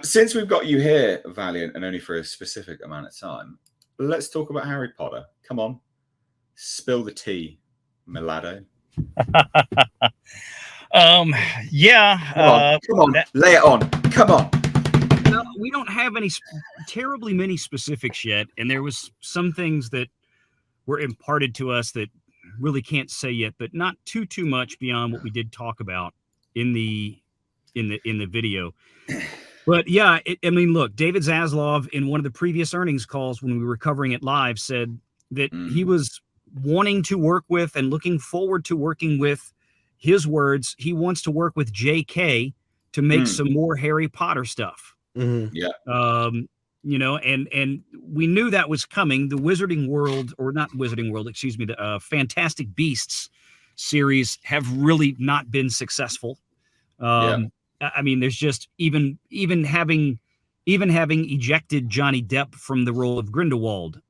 Since we've got you here, Valiant, and only for a specific amount of time, let's talk about Harry Potter. Come on, spill the tea, Milado. Yeah. Come on, lay it on. Come on. No, we don't have any terribly many specifics yet, and there was some things that were imparted to us that really can't say yet, but not too much beyond what we did talk about in the video. But yeah, I mean, look, David Zaslav in one of the previous earnings calls when we were covering it live said that he was wanting to work with and looking forward to working with, his words, he wants to work with J.K. to make some more Harry Potter stuff. Yeah. You know, and we knew that was coming. The Wizarding World, or not Wizarding World, excuse me, the Fantastic Beasts series have really not been successful. I mean, there's just even having ejected Johnny Depp from the role of Grindelwald,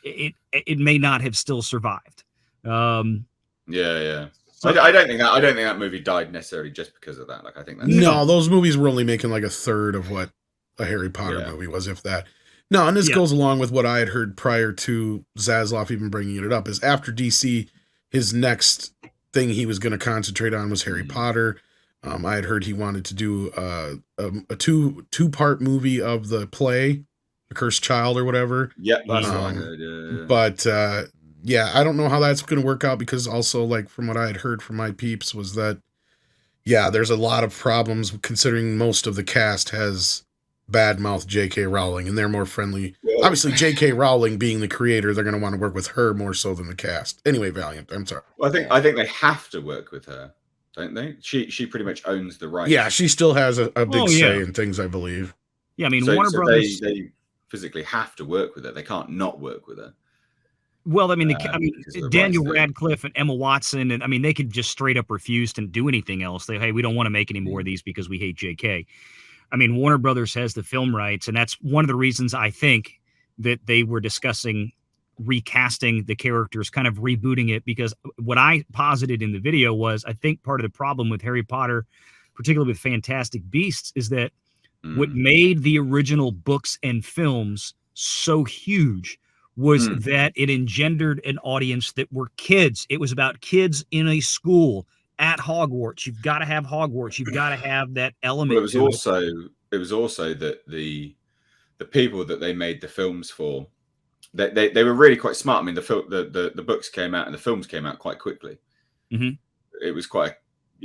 it may not have still survived. Yeah. So I don't think that movie died necessarily just because of that. Like, I think that's those movies were only making like a third of what a Harry Potter movie was, if that. No, and this goes along with what I had heard prior to Zaslav even bringing it up, is after DC, his next thing he was going to concentrate on was Harry Potter. I had heard he wanted to do a two-part movie of the play, The Cursed Child or whatever. Yeah, that's what I heard. Yeah. But I don't know how that's going to work out, because also, like, from what I had heard from my peeps was that, there's a lot of problems considering most of the cast has badmouthed J.K. Rowling, and they're more friendly. Yeah. Obviously, J.K. Rowling being the creator, they're going to want to work with her more so than the cast. Anyway, Valiant, I'm sorry. Well, I think they have to work with her, don't they? She pretty much owns the rights. Yeah, she still has a big say in things, I believe. Yeah, I mean, Warner Brothers, they physically have to work with her. They can't not work with her. Well, I mean, Daniel Radcliffe and Emma Watson, and I mean, they could just straight up refuse to do anything else. Hey, we don't want to make any more of these because we hate JK. I mean, Warner Brothers has the film rights, and that's one of the reasons I think that they were discussing recasting the characters, kind of rebooting it, because what I posited in the video was, I think part of the problem with Harry Potter, particularly with Fantastic Beasts, is that what made the original books and films so huge was that it engendered an audience that were kids. It was about kids in a school at Hogwarts. You've got to have Hogwarts. You've got to have that element. Well, it was also that the people that they made the films for, they were really quite smart. I mean, the books came out and the films came out quite quickly. It was quite,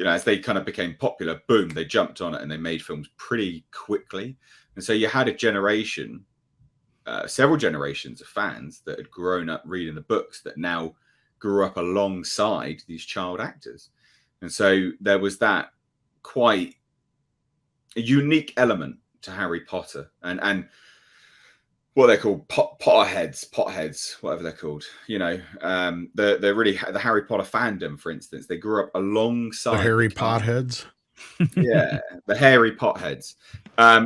as they kind of became popular, boom, they jumped on it and they made films pretty quickly. And so you had a generation, several generations of fans that had grown up reading the books that now grew up alongside these child actors. And so there was that quite a unique element to Harry Potter and what they're called, potheads, whatever they're called. The Harry Potter fandom, for instance, they grew up alongside the Harry Potheads. Yeah, the hairy potheads.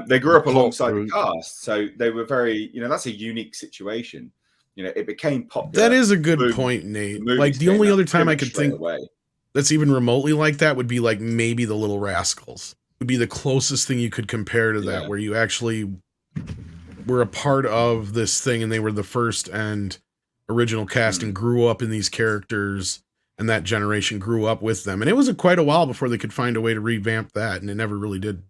They grew up alongside the cast, so they were very, that's a unique situation. It became popular. That is a good point, Nate. Like, the only other time I could think that's even remotely like that would be like maybe the Little Rascals would be the closest thing you could compare to that, where you actually were a part of this thing and they were the first and original cast and grew up in these characters, and that generation grew up with them. And it was quite a while before they could find a way to revamp that, and it never really did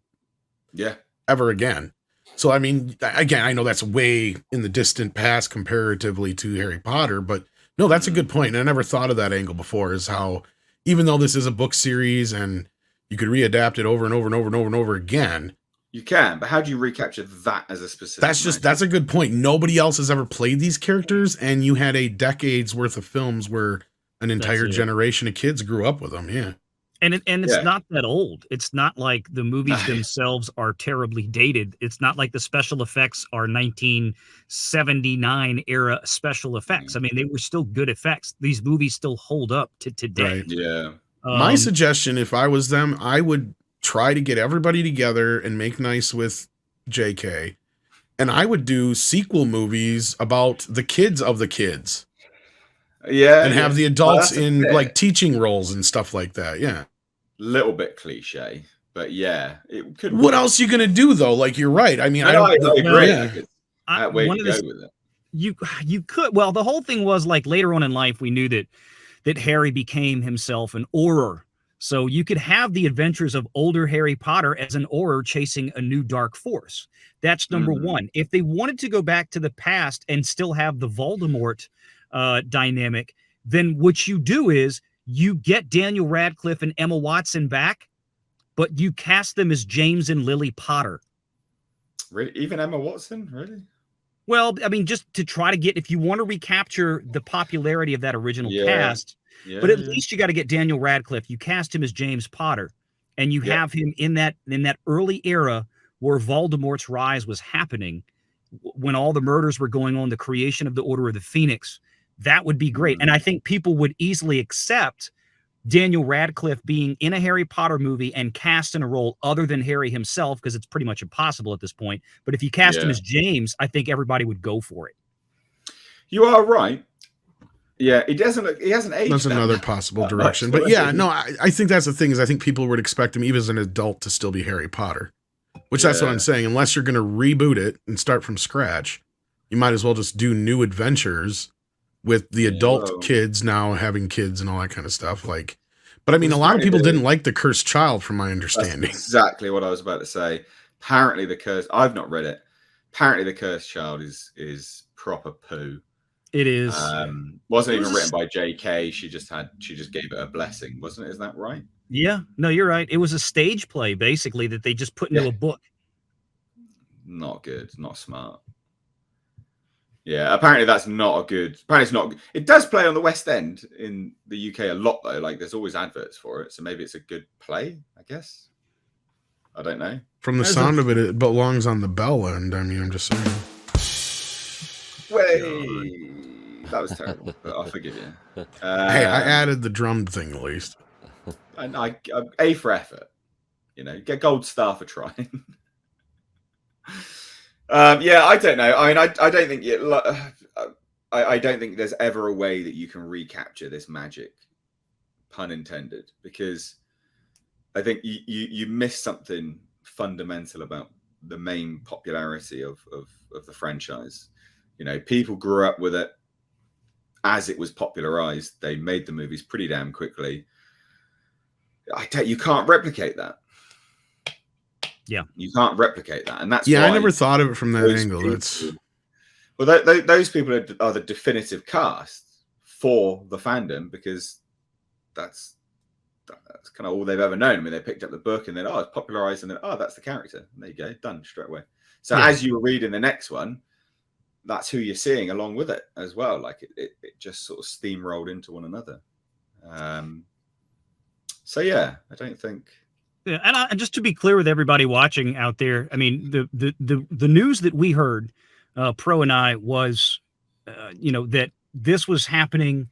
ever again. So, I mean, again, I know that's way in the distant past comparatively to Harry Potter, but no, that's a good point. And I never thought of that angle before, is how, even though this is a book series and you could readapt it over and over and over and over and over again. You can, but how do you recapture that as a specific? That's a good point. Nobody else has ever played these characters, and you had a decade's worth of films where an entire generation of kids grew up with them. Yeah. And it's not that old. It's not like the movies themselves are terribly dated. It's not like the special effects are 1979 era special effects. I mean, they were still good effects. These movies still hold up to today. Right. Yeah. My suggestion, if I was them, I would try to get everybody together and make nice with JK. And I would do sequel movies about the kids of the kids. Yeah. And have the adults in like teaching roles and stuff like that. Yeah. Little bit cliche, But yeah, it could. What else are you gonna do though? Like, you're right. I mean, I agree. Yeah. Way to go with it. You could. Well, the whole thing was like later on in life, we knew that Harry became himself an Auror. So you could have the adventures of older Harry Potter as an Auror chasing a new dark force. That's number one. If they wanted to go back to the past and still have the Voldemort dynamic, then what you do is you get Daniel Radcliffe and Emma Watson back, but you cast them as James and Lily Potter. Really? Even Emma Watson? Really? Well, I mean, just to try to get, if you want to recapture the popularity of that original cast, but at least you got to get Daniel Radcliffe. You cast him as James Potter, and you have him in that early era where Voldemort's rise was happening, when all the murders were going on, the creation of the Order of the Phoenix. That would be great. And I think people would easily accept Daniel Radcliffe being in a Harry Potter movie and cast in a role other than Harry himself, because it's pretty much impossible at this point. But if you cast him as James, I think everybody would go for it. You are right. Yeah, he hasn't aged. That's another possible direction. But yeah, no, I think that's the thing, is I think people would expect him, even as an adult, to still be Harry Potter. Which that's what I'm saying. Unless you're going to reboot it and start from scratch, you might as well just do new adventures with the adult kids now having kids and all that kind of stuff. Like, but I mean, a lot of people didn't like The Cursed Child, from my understanding. That's exactly what I was about to say. Apparently, I've not read it. Apparently, The Cursed Child is proper poo. It is. Wasn't even written by J.K. She just gave it a blessing, wasn't it? Is that right? Yeah. No, you're right. It was a stage play, basically, that they just put into a book. Not good. Not smart. Yeah, apparently that's not a good. Apparently it's not. It does play on the West End in the UK a lot, though. Like, there's always adverts for it, so maybe it's a good play, I guess. I don't know. From the sound of it, it belongs on the Bell End. I mean, I'm just saying. Wait, that was terrible. But I'll forgive you. Hey, I added the drummed thing at least. And I A for effort. You know, get gold star for trying. Yeah, I don't know. I mean, I don't think I don't think there's ever a way that you can recapture this magic, pun intended, because I think you miss something fundamental about the main popularity of the franchise. You know, people grew up with it as it was popularized. They made the movies pretty damn quickly. You can't replicate that. Yeah, you can't replicate that, and that's I never thought of it from that angle. Those people are the definitive cast for the fandom, because that's kind of all they've ever known. I mean, they picked up the book and then it's popularized, and then that's the character. And there you go, done straight away. So as you were reading the next one, that's who you're seeing along with it as well. Like it just sort of steamrolled into one another. So yeah, I don't think. Yeah, and just to be clear with everybody watching out there, I mean, the news that we heard, Pro and I, was, that this was happening.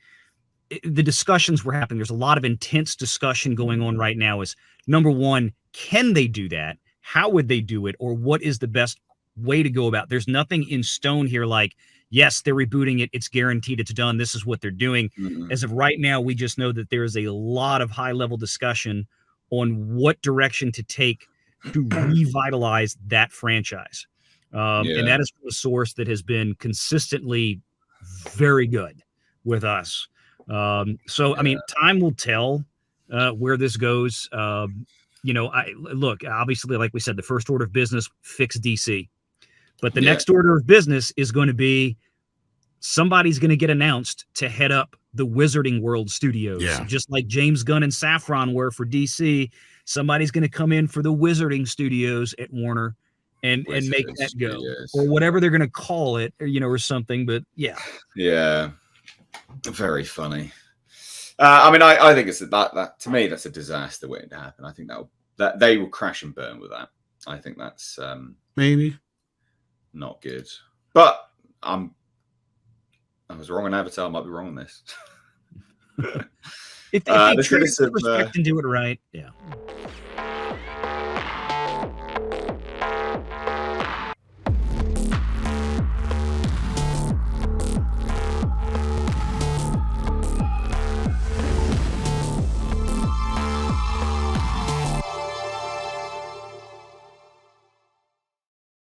The discussions were happening. There's a lot of intense discussion going on right now. Is number one, can they do that? How would they do it? Or what is the best way to go about? There's nothing in stone here. Like, yes, they're rebooting it. It's guaranteed. It's done. This is what they're doing. Mm-hmm. As of right now, we just know that there is a lot of high level discussion on what direction to take to revitalize that franchise. And that is from a source that has been consistently very good with us. I mean, time will tell where this goes. Look, obviously, like we said, the first order of business, fix DC. But the next order of business is going to be somebody's going to get announced to head up the Wizarding World Studios. Yeah. Just like James Gunn and Saffron were for DC, somebody's going to come in for the Wizarding Studios at Warner and make that go. Or whatever they're going to call it, or something. But yeah. Yeah. Very funny. I mean, I think it's that to me, that's a disaster waiting to happen. I think that they will crash and burn with that. I think that's maybe not good. But I was wrong on Avatar. I might be wrong on this. if they treat it with respect and do it right, yeah.